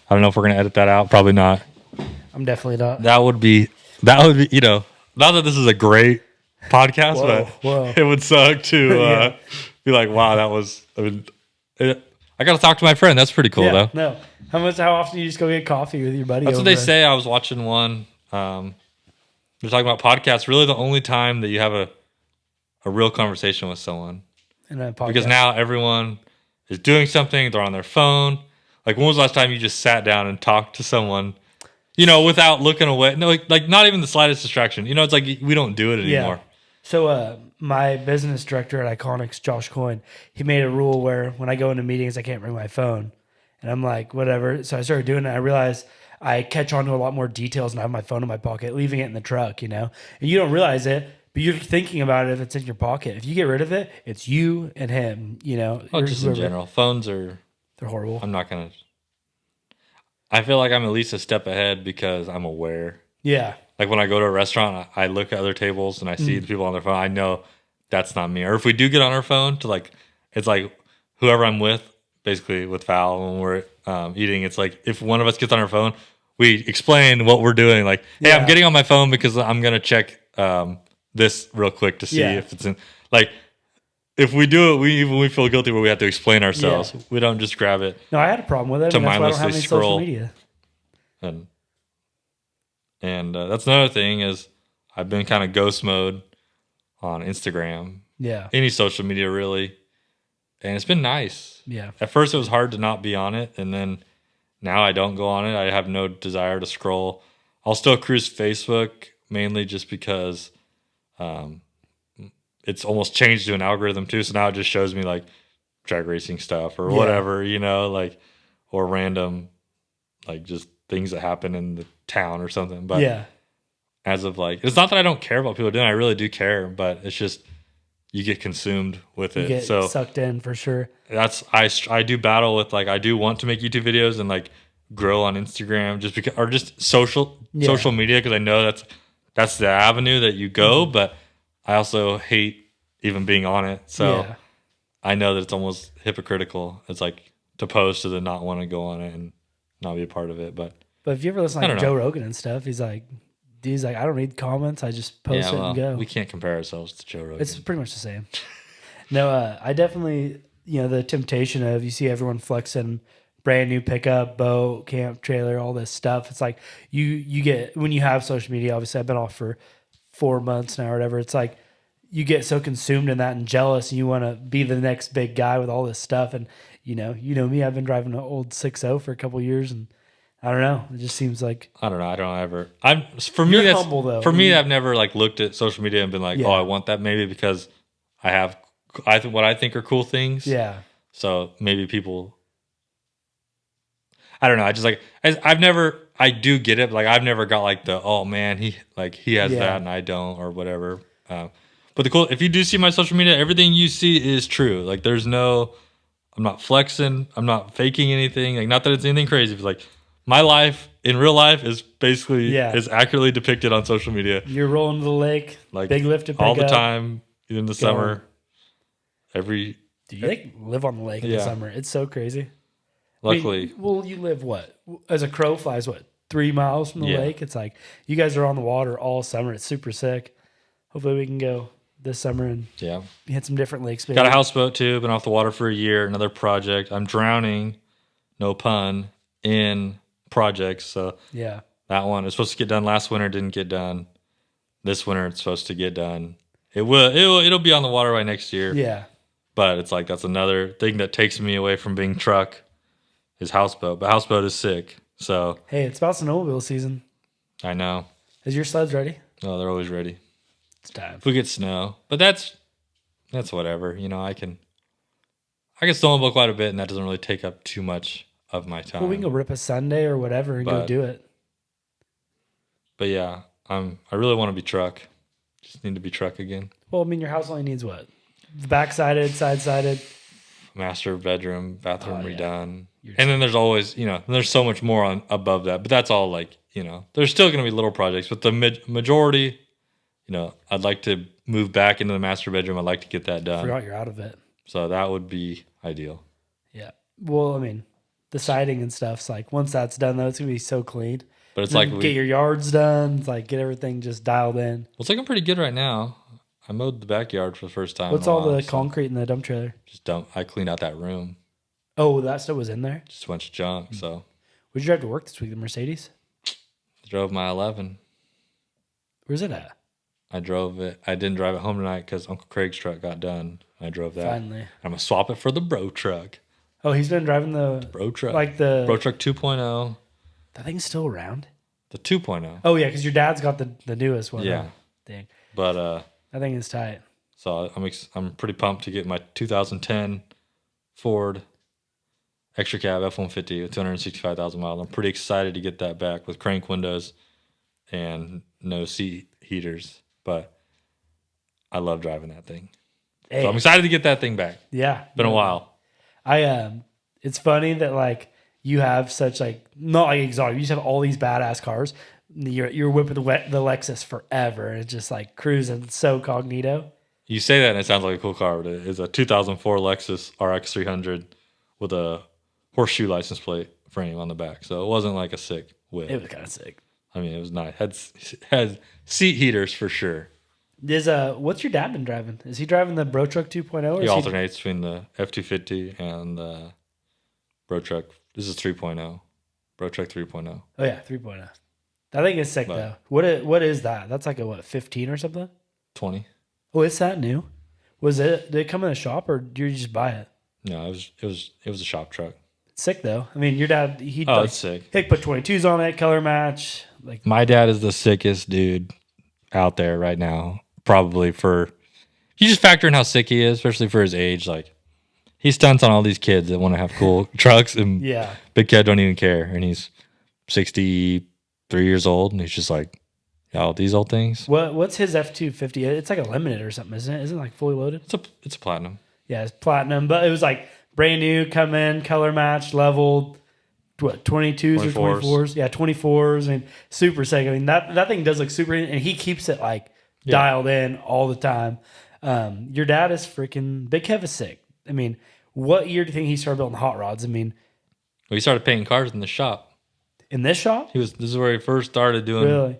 don't know if we're gonna edit that out. Probably not. I'm definitely not. That would be. Not that this is a great podcast, but it would suck to Yeah. be like, wow, that was. I got to talk to my friend. That's pretty cool, though. No. How often do you just go get coffee with your buddy? That's what they say. I was watching one. They're talking about podcasts. Really, the only time that you have a real conversation with someone, in a podcast. because now everyone is doing something. They're on their phone. Like, when was the last time you just sat down and talked to someone, without looking away? No, like not even the slightest distraction. It's like we don't do it anymore. Yeah. So my business director at Iconics, Josh Coyne, he made a rule where when I go into meetings, I can't bring my phone. And I'm like, whatever. So I started doing it. I realized I catch on to a lot more details and I have my phone in my pocket, leaving it in the truck, And you don't realize it, but you're thinking about it if it's in your pocket. If you get rid of it, it's you and him, Oh, just in general. Phones are... They're horrible. I'm not going to... I feel like I'm at least a step ahead because I'm aware. Yeah. Like when I go to a restaurant, I look at other tables and I see the people on their phone. I know that's not me. Or if we do get on our phone it's like whoever I'm with, basically with Val when we're eating, it's like if one of us gets on our phone, we explain what we're doing. Like, hey, I'm getting on my phone because I'm going to check this real quick to see if it's in. Like, if we do it, we feel guilty where we have to explain ourselves. We don't just grab it. No, I had a problem with it. To That's why I don't have mindlessly any scroll. social media. And that's another thing is I've been kind of ghost mode on Instagram. Yeah. Any social media, really. And it's been nice. Yeah. At first, it was hard to not be on it. And then now I don't go on it. I have no desire to scroll. I'll still cruise Facebook, mainly just because it's almost changed to an algorithm, too. So now it just shows me, like, drag racing stuff or whatever, or random, like, just things that happen in the town or something. But as of, like, it's not that I don't care about what people are doing. I really do care. But it's just... you get consumed with it. You get sucked in for sure. I do battle with, like, I do want to make YouTube videos and, like, grow on Instagram just because, or just social media, because I know that's the avenue that you go, but I also hate even being on it. So I know that it's almost hypocritical. It's like to post to then not want to go on it and not be a part of it. But if you ever listen to Joe Rogan and stuff, he's like, I don't read comments. I just post it and go. We can't compare ourselves to Joe Rogan. It's pretty much the same. No, I definitely, the temptation of, you see everyone flexing brand new pickup, boat, camp trailer, all this stuff. It's like you get, when you have social media, obviously I've been off for 4 months now or whatever. It's like you get so consumed in that and jealous and you want to be the next big guy with all this stuff. And, you know me, I've been driving an old 6.0 for a couple of years and I don't know. It just seems like I don't know. I don't ever. You're humble though. For me, I've never like looked at social media and been like, oh, I want that. Maybe because I have what I think are cool things. Yeah. So maybe people. I don't know. I just like I've never. I do get it. But like I've never got like the man he has that and I don't or whatever. But if you do see my social media, everything you see is true. Like there's no. I'm not flexing. I'm not faking anything. Like not that it's anything crazy. But like. My life in real life is basically is accurately depicted on social media. You're rolling to the lake, like big lift to pick all the time, even in the summer. Do you live on the lake in the summer? It's so crazy. Luckily, you live what? As a crow flies, 3 miles from the lake? It's like you guys are on the water all summer. It's super sick. Hopefully, we can go this summer and hit some different lakes. Got a houseboat too. Been off the water for a year. Another project. I'm drowning, no pun, in projects. So that one was supposed to get done last winter, didn't get done. This winter it's supposed to get done. It'll be on the water by next year. Yeah. But it's like that's another thing that takes me away from being truck is houseboat. But houseboat is sick. So hey, it's about snowmobile season. I know. Is your sleds ready? No, they're always ready. It's time. If we get snow. But that's whatever. I can snowmobile quite a bit and that doesn't really take up too much of my time. Well, we can go rip a Sunday or whatever and go do it. But yeah, I really want to be truck. Just need to be truck again. Well, I mean, your house only needs what? Back-sided, side-sided? Master bedroom, bathroom redone. And then there's always, there's so much more above that. But that's all like, there's still going to be little projects. But the majority I'd like to move back into the master bedroom. I'd like to get that done. Forgot you're out of it. So that would be ideal. Yeah. Well, I mean, the siding and stuff's like once that's done though, it's gonna be so clean. But it's Then like get your yards done, it's like get everything just dialed in. well, it's looking pretty good right now. I mowed the backyard for the first time. What's in a all while, the so concrete in the dump trailer? I cleaned out that room. Oh, that stuff was in there. Just a bunch of junk. So Where'd you drive to work this week? The Mercedes? drove my 11. Where's it at? I drove it. I didn't drive it home tonight because Uncle Craig's truck got done. I drove that. Finally. I'm gonna swap it for the Bro truck. Oh, he's been driving the Bro truck. like the Bro truck 2.0. that thing's still around. The 2.0. Oh yeah, because your dad's got the newest one. Yeah. Huh? Dang, But that thing is tight. so I'm pretty pumped to get my 2010 Ford extra cab F-150 with 265,000 miles. I'm pretty excited to get that back with crank windows and no seat heaters. But I love driving that thing. Hey, So I'm excited to get that thing back. yeah, Been a while. It's funny that like you have such like not like exotic. You just have all these badass cars. You're whipping the Lexus forever. And it's just like cruising so cognito. You say that and it sounds like a cool car, but it is a 2004 Lexus RX 300 with a horseshoe license plate frame on the back. So it wasn't like a sick whip. It was kind of sick. I mean, it was nice. Had seat heaters for sure. What's your dad been driving? Is he driving the Bro Truck 2.0? Or He is alternates between the F-250 and the Bro Truck. This is 3.0. Bro Truck 3.0. Oh yeah, 3.0. That thing is sick But- though. What is that? That's like a 15 or something? 20. Oh, it's that new? Did it come in a shop or did you just buy it? No, it was a shop truck. It's sick though. I mean, your dad he It's sick. he'd put 22s on it, color match. Like My dad is the sickest dude out there right now. Probably you just factor in how sick he is, especially for his age. Like he stunts on all these kids that want to have cool trucks, and yeah. big kid don't even care. And he's 63 years old, and he's just like, "Yo, these old things." What's his F250? It's like a limited or something, isn't it? Isn't it like fully loaded? It's a platinum. Yeah, it's platinum, but it was like brand new, come in, color match, leveled. What 22s or 24s? Yeah, 24s. I mean, super sick. I mean that thing does look super, and he keeps it like dialed in all the time. Your dad is freaking Big Kev is sick. I mean, what year do you think he started building hot rods? I mean, Well, he started painting cars in the shop. in this shop? This is where he first started doing. Really?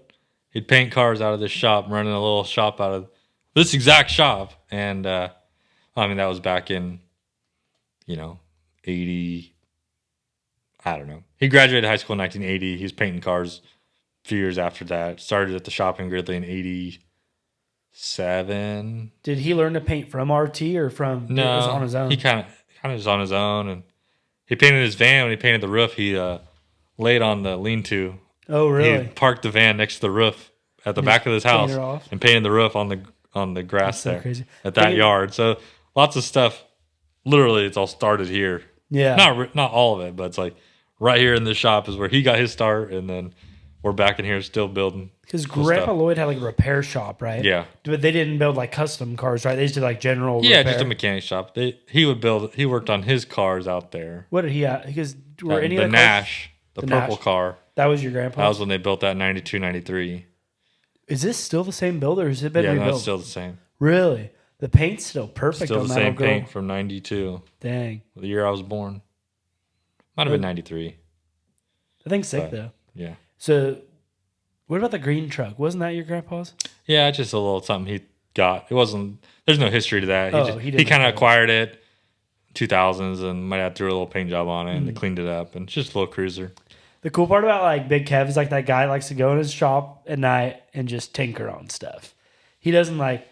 He'd paint cars out of this shop, running a little shop out of this exact shop, and I mean that was back in, 80. I don't know. He graduated high school in 1980. He was painting cars a few years after that. Started at the shop in Gridley in 87. Did he learn to paint from RT or from No, it was on his own? He kind of just on his own, and he painted his van. When he painted the roof, he laid on the lean-to. Oh, He really? parked the van next to the roof at the back of his house painted it off? and painted the roof on the grass so there crazy. at that yard. So lots of stuff. Literally, it's all started here. Yeah. Not all of it, but it's like right here in this shop is where he got his start, and then we're back in here still building. Because cool Grandpa stuff. Lloyd had like a repair shop, right? Yeah. But they didn't build like custom cars, right? They just did like general Yeah, repair. just a mechanic shop. He worked on his cars out there. What did he have? Because were any The of the cars- Nash, the purple Nash. car. That was your grandpa? That was when they built that 92, 93. Is this still the same builder? Or has it been Yeah, rebuilt? that's still the same. Really? The paint's still perfect Still on the that same old girl. paint from 92, Dang. the year I was born. Might have been 93. I think sick But- though. Yeah. So what about the green truck? Wasn't that your grandpa's? Yeah, just a little something he got. It wasn't. There's no history to that. He He didn't kind of acquire acquired it, 2000s, and my dad threw a little paint job on it, and they cleaned it up, and it's just a little cruiser. The cool part about like Big Kev is like that guy likes to go in his shop at night and just tinker on stuff. He doesn't like.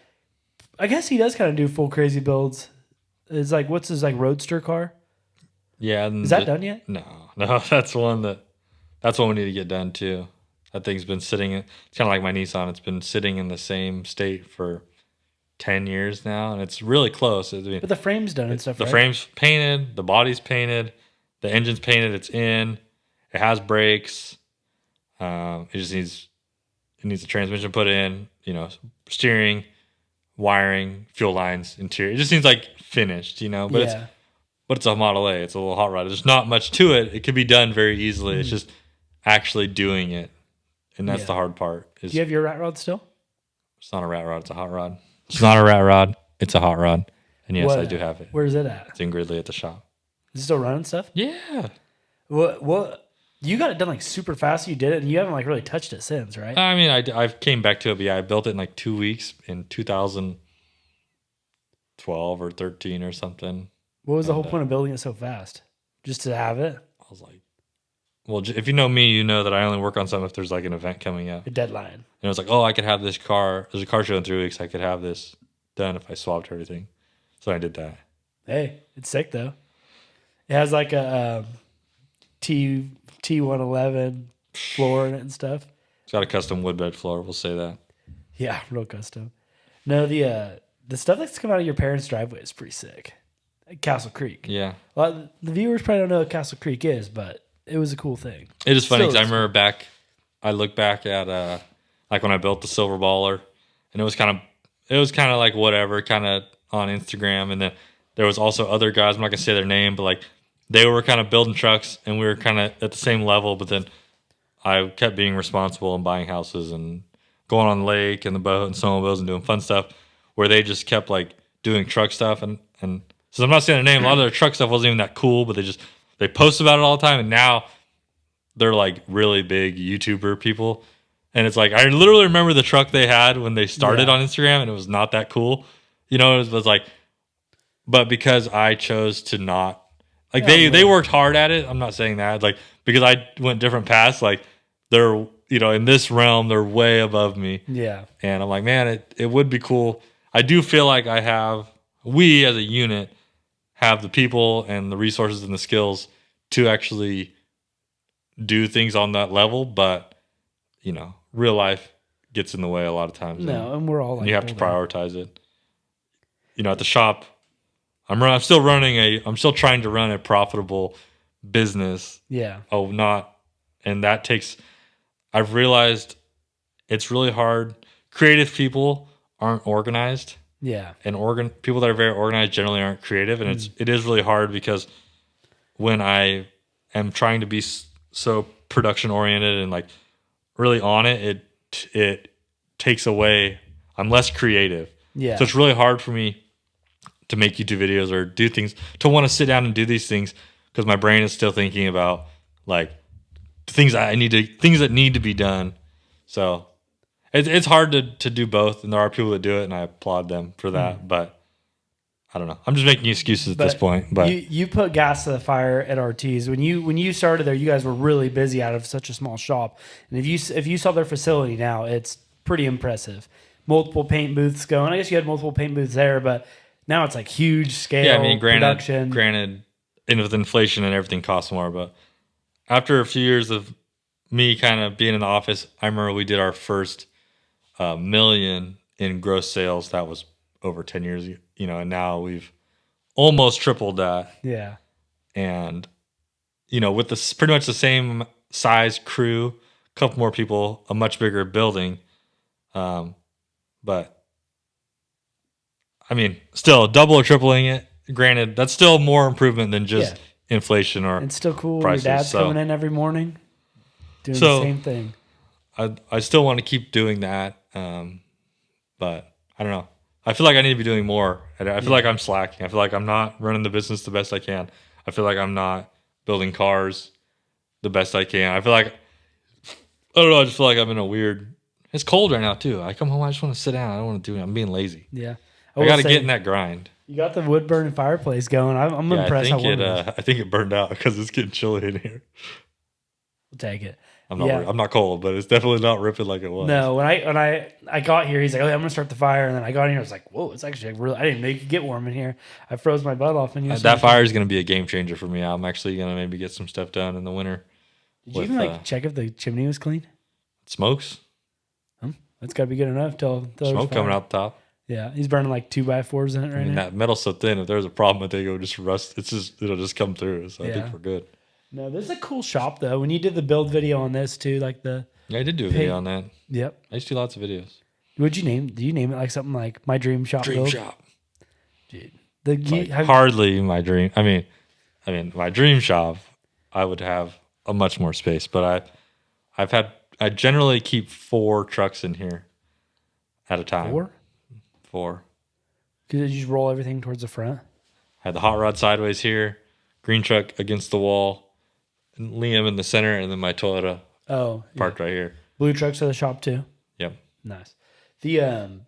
I guess he does kind of do full crazy builds. It's like what's his like roadster car? Yeah, and Is that done yet? No, that's one we need to get done too. That thing's been sitting. It's kind of like my Nissan. It's been sitting in the same state for 10 years now, and it's really close. I mean, But the frame's done and stuff. the right? frame's painted, the body's painted, the engine's painted. It's in. It has brakes. It just needs a transmission put in. Steering, wiring, fuel lines, interior. It just seems like finished. But yeah. it's a Model A. It's a little hot rod. There's not much to it. It could be done very easily. It's just actually doing it, and that's Yeah. the hard part. Do you have your rat rod still? It's not a rat rod. It's a hot rod. It's not a rat rod. It's a hot rod. And yes, What? I do have it. Where's it at? It's in Gridley at the shop. Is it still running stuff? Yeah. What? You got it done like super fast. You did it, and you haven't like really touched it since, right? I mean, I've came back to it, but yeah, I built it in like 2 weeks in 2012 or 13 or something. What was the whole point of building it so fast? Just to have it? I was like, well, if you know me, you know that I only work on something if there's like an event coming up. A deadline. And it was like, oh, I could have this car. There's a car show in 3 weeks. I could have this done if I swapped everything. So I did that. Hey, it's sick though. It has like a T111 floor in it and stuff. It's got a custom wood bed floor. We'll say that. Yeah, real custom. No, the stuff that's come out of your parents' driveway is pretty sick. Castle Creek. Yeah. Well, the viewers probably don't know what Castle Creek is, but it was a cool thing. It is funny because I remember I look back at like when I built the silver baller, and it was kind of like whatever, kind of on Instagram, and then there was also other guys. I'm not gonna say their name, but like they were kind of building trucks, and we were kind of at the same level. But then I kept being responsible and buying houses and going on the lake and the boat and snowmobiles and doing fun stuff, where they just kept like doing truck stuff and so I'm not saying their name. A lot of their truck stuff wasn't even that cool, but they post about it all the time, and now they're like really big YouTuber people. And it's like I literally remember the truck they had when they started on Instagram, and it was not that cool. You know, it was like, but because I chose to not like they worked hard at it. I'm not saying that like because I went different paths. Like they're in this realm, they're way above me. Yeah, and I'm like, man, it would be cool. I do feel like we as a unit have the people and the resources and the skills to actually do things on that level, but real life gets in the way a lot of times. No, and we're all like you have to prioritize it. At the shop, I'm still trying to run a profitable business. Yeah. And that takes. I've realized it's really hard. Creative people aren't organized. Yeah. And people that are very organized generally aren't creative, and it is really hard because when I am trying to be so production oriented and like really on it takes away. I'm less creative. Yeah. So it's really hard for me to make YouTube videos or do things, to want to sit down and do these things because my brain is still thinking about like things that need to be done. So it's hard to do both, and there are people that do it, and I applaud them for that. But I don't know. I'm just making excuses at this point. But you put gas to the fire at RT's when you started there. You guys were really busy out of such a small shop, and if you saw their facility now, it's pretty impressive. Multiple paint booths going. I guess you had multiple paint booths there, but now it's like huge scale. Yeah, I mean, production. Granted, and with inflation and everything costs more, but after a few years of me kind of being in the office, I remember we did our first million in gross sales. That was over 10 years, and now we've almost tripled that. Yeah. And, with this pretty much the same size crew, a couple more people, a much bigger building. But I mean, still double or tripling it. Granted, that's still more improvement than just inflation or it's still cool. Prices, Your dad's coming in every morning doing the same thing. I still want to keep doing that. But I don't know. I feel like I need to be doing more. I feel like I'm slacking. I feel like I'm not running the business the best I can. I feel like I'm not building cars the best I can. I feel like, I don't know, I just feel like I'm in a weird, it's cold right now too. I come home, I just want to sit down. I don't want to do it. I'm being lazy. Yeah. I got to get in that grind. You got the wood burning fireplace going. I'm impressed. I think it burned out because it's getting chilly in here. We'll take it. I'm not cold, but it's definitely not ripping like it was. No, when I got here, he's like, "Oh, yeah, I'm gonna start the fire," and then I got in here. I was like, "Whoa, it's actually really." I didn't know you could get warm in here. I froze my butt off, and that fire is gonna be a game changer for me. I'm actually gonna maybe get some stuff done in the winter. Did you even check if the chimney was clean? It smokes. That's got to be good enough. Till smoke coming out the top. Yeah, he's burning like 2x4s in it right now. That metal's so thin. If there's a problem, I think it'll just rust. It'll just come through. So I think we're good. No, this is a cool shop though. When you did the build video on this too, like I did do a video on that. Yep. I used to do lots of videos. What'd you name? Do you name it like something like My Dream Shop? Dream Shop. Dude, hardly my dream. I mean, my dream shop, I would have a much more space, but I generally keep 4 trucks in here, at a time. 4? 4. Because you just roll everything towards the front. Had the hot rod sideways here, green truck against the wall, and Liam in the center, and then my Toyota parked right here. Blue trucks are the shop too. Yep. Nice. The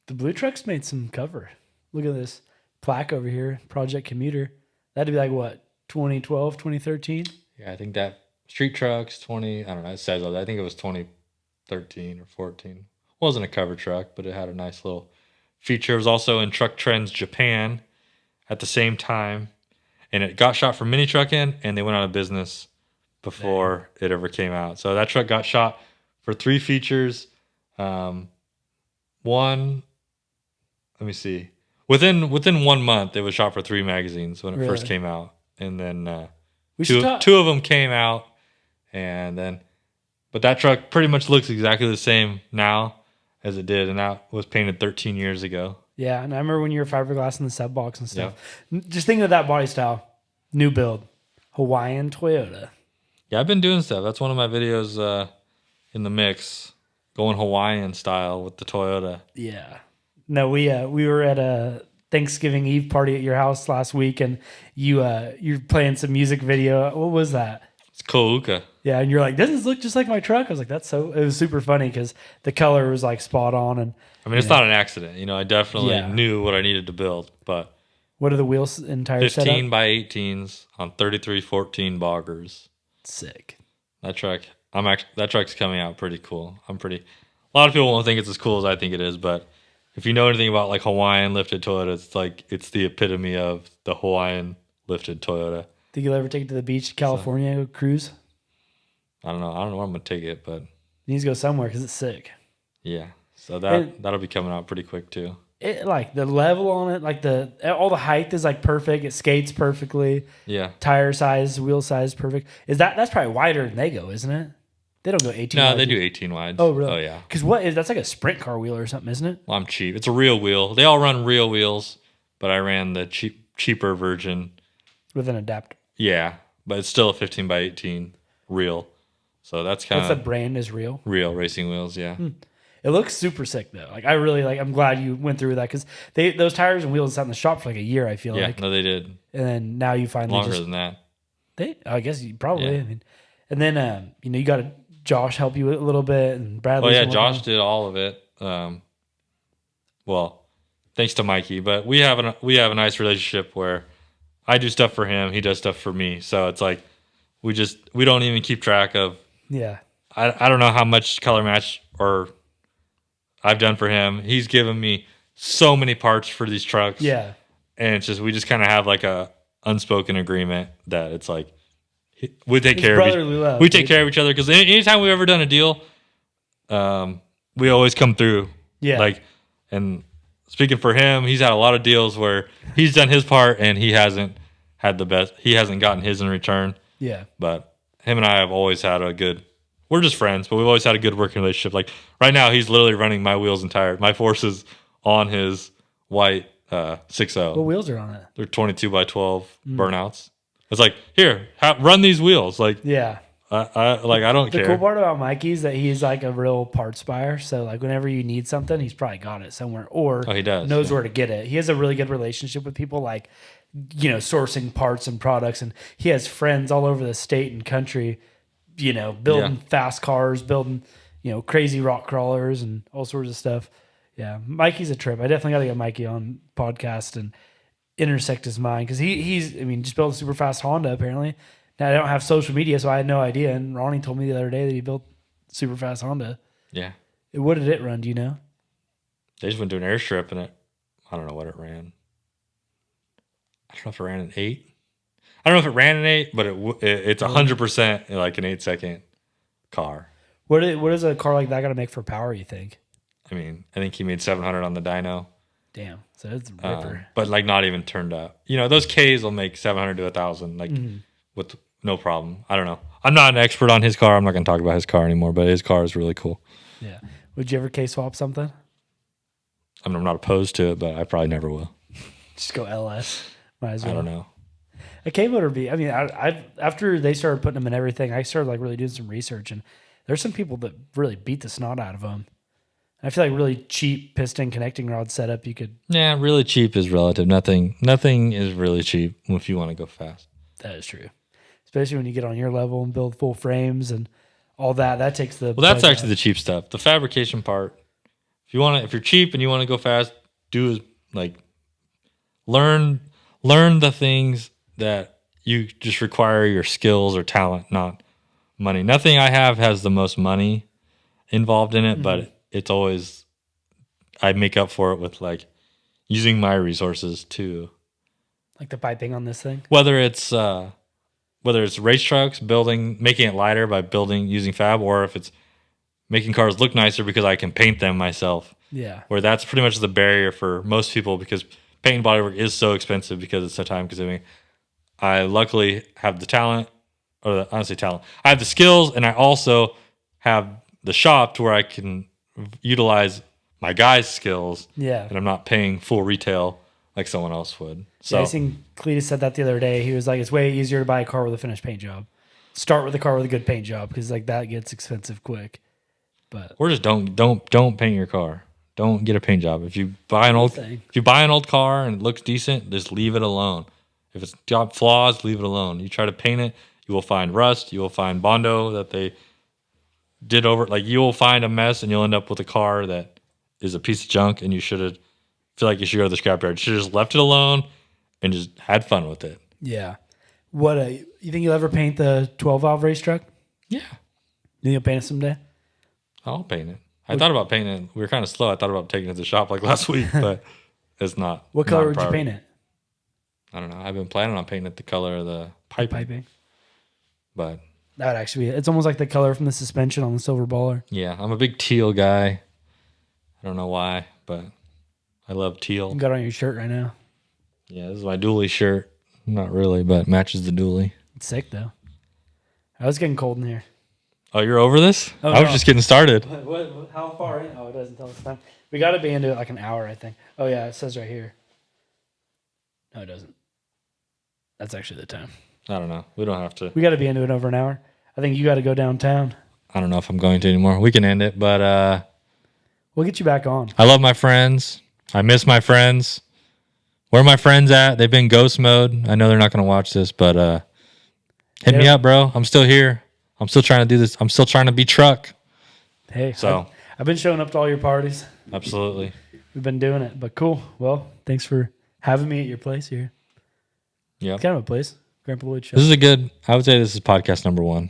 blue trucks made some cover. Look at this plaque over here, Project Commuter. That'd be like what, 2012, 2013? Yeah, I think that street trucks I don't know. It says I think it was 2013 or 14. Wasn't a cover truck, but it had a nice little feature. It was also in Truck Trends Japan at the same time, and it got shot for mini trucking, and they went out of business before it ever came out. So that truck got shot for 3 features. One, let me see. Within 1 month, it was shot for 3 magazines when it first came out, and then two of them came out, but that truck pretty much looks exactly the same now as it did, and that was painted 13 years ago. Yeah, and I remember when you were fiberglass in the sub box and stuff. Yep. Just thinking of that body style, new build, Hawaiian Toyota. Yeah, I've been doing stuff. That's one of my videos in the mix, going Hawaiian style with the Toyota. Yeah. No, we were at a Thanksgiving Eve party at your house last week, and you're playing some music video. What was that? It's Kouka. Yeah, and you're like, doesn't this look just like my truck? I was like, it was super funny because the color was like spot on. And I mean, it's not an accident. I definitely knew what I needed to build, but what are the wheels and tires 15 set up? by 18s on 3314 boggers. Sick. That truck's coming out pretty cool. A lot of people won't think it's as cool as I think it is, but if you know anything about like Hawaiian lifted Toyota, it's the epitome of the Hawaiian lifted Toyota. Think you'll ever take it to the beach, California, cruise? I don't know where I'm gonna take it, but You need to go somewhere because it's sick. Yeah, so that'll be coming out pretty quick too. It like the level on it, like all the height is like perfect. It skates perfectly. Yeah. Tire size, wheel size, perfect. That's probably wider than they go, isn't it? They don't go 18. No, they do 18 wides. Oh, really? Oh, yeah. Because that's like a sprint car wheel or something, isn't it? Well, I'm cheap. It's a real wheel. They all run real wheels, but I ran the cheaper version with an adapter. Yeah, but it's still a 15 by 18 real. So that's kind of. What's the brand is real? Real racing wheels, yeah. It looks super sick though. Like I'm glad you went through that because those tires and wheels sat in the shop for like a year. I feel like. Yeah, no, they did. And then now you finally longer than that. I guess you probably. Yeah. I mean, and then you got Josh help you a little bit and Bradley. Oh yeah, Josh did all of it. Well, thanks to Mikey, but we have a nice relationship where I do stuff for him, he does stuff for me. So it's like we don't even keep track of. Yeah. I don't know how much color match or I've done for him. He's given me so many parts for these trucks. Yeah. And we just kind of have like a unspoken agreement that it's like we take care of each other because anytime we've ever done a deal, we always come through. Yeah. And speaking for him, he's had a lot of deals where he's done his part and he hasn't had the best. He hasn't gotten his in return. Yeah. But him and I have always had we're just friends, but we've always had a good working relationship. Like right now, he's literally running my wheels and tires. My force is on his white 6.0. What wheels are on it? They're 22 by 12 burnouts. It's like, here, run these wheels. Like, yeah. I don't care. The cool part about Mikey is that he's like a real parts buyer. So like whenever you need something, he's probably got it somewhere or he does, knows where to get it. He has a really good relationship with people like, sourcing parts and products. And he has friends all over the state and country, building fast cars, building, crazy rock crawlers and all sorts of stuff. Yeah. Mikey's a trip. I definitely got to get Mikey on podcast and intersect his mind because he's just built a super fast Honda apparently. Now I don't have social media, so I had no idea. And Ronnie told me the other day that he built super fast Honda. Yeah. What did it run? Do you know? They just went to an airstrip and I don't know what it ran. I don't know if it ran an 8. I don't know if it ran an 8, but it's 100% like an 8-second car. What does a car like that got to make for power, you think? I think he made 700 on the dyno. Damn. So it's a ripper. But like not even turned up. Those Ks will make 700 to 1,000 with no problem. I don't know. I'm not an expert on his car. I'm not going to talk about his car anymore, but his car is really cool. Yeah. Would you ever K swap something? I'm not opposed to it, but I probably never will. Just go LS. Might as well. I don't know. A K motor I after they started putting them in everything, I started like really doing some research, and there's some people that really beat the snot out of them. I feel like really cheap piston connecting rod setup, you could. Yeah, really cheap is relative. Nothing is really cheap if you want to go fast. That is true, especially when you get on your level and build full frames and all that. That takes the. Well, that's actually the cheap stuff. The fabrication part. If you're cheap and you want to go fast, do is like learn the things that you just require your skills or talent, not money. Nothing I have has the most money involved in it, but it's always I make up for it with like using my resources too. Like the piping on this thing. Whether it's race trucks, making it lighter by using fab, or if it's making cars look nicer because I can paint them myself. Yeah. Where that's pretty much the barrier for most people because paint and bodywork is so expensive because it's so time consuming. I luckily have the talent, I don't say talent. I have the skills, and I also have the shop to where I can utilize my guys' skills. Yeah. And I'm not paying full retail like someone else would. So I think Cletus said that the other day. He was like, it's way easier to buy a car with a finished paint job. Start with a car with a good paint job because like that gets expensive quick. But or just don't paint your car. Don't get a paint job. If you buy an old car and it looks decent, just leave it alone. If it's got flaws, leave it alone. You try to paint it, you will find rust. You will find Bondo that they did over. Like you will find a mess, and you'll end up with a car that is a piece of junk. And you feel like you should go to the scrapyard. You should have just left it alone and just had fun with it. Yeah. What you think you'll ever paint the 12 valve race truck? Yeah. You think you'll paint it someday? I'll paint it. I thought about painting it. We were kind of slow. I thought about taking it to the shop like last week, but it's not. What color would you paint it? I don't know. I've been planning on painting it the color of the piping. But that would actually be. It's almost like the color from the suspension on the silver baller. Yeah, I'm a big teal guy. I don't know why, but I love teal. You got it on your shirt right now. Yeah, this is my dually shirt. Not really, but matches the dually. It's sick though. I was getting cold in here. Oh, you're over this? Oh, I was just getting started. What? How far in? Oh, it doesn't tell us time. We got to be into it like an hour, I think. Oh yeah, it says right here. No, it doesn't. That's actually the time. I don't know. We don't have to. We got to be into it over an hour. I think you got to go downtown. I don't know if I'm going to anymore. We can end it, but we'll get you back on. I love my friends. I miss my friends. Where are my friends at? They've been ghost mode. I know they're not going to watch this, but hit me up, bro. I'm still here. I'm still trying to do this. I'm still trying to be truck. Hey, so I've been showing up to all your parties. Absolutely. We've been doing it, but cool. Well, thanks for having me at your place here. Yeah. Kind of a place. Grandpa Lloyd Show. This is I would say this is podcast number 1.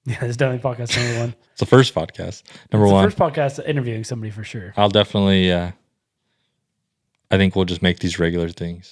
Yeah, this is definitely podcast number 1. It's the first podcast. Number 1. The first podcast interviewing somebody for sure. I'll definitely, I think we'll just make these regular things.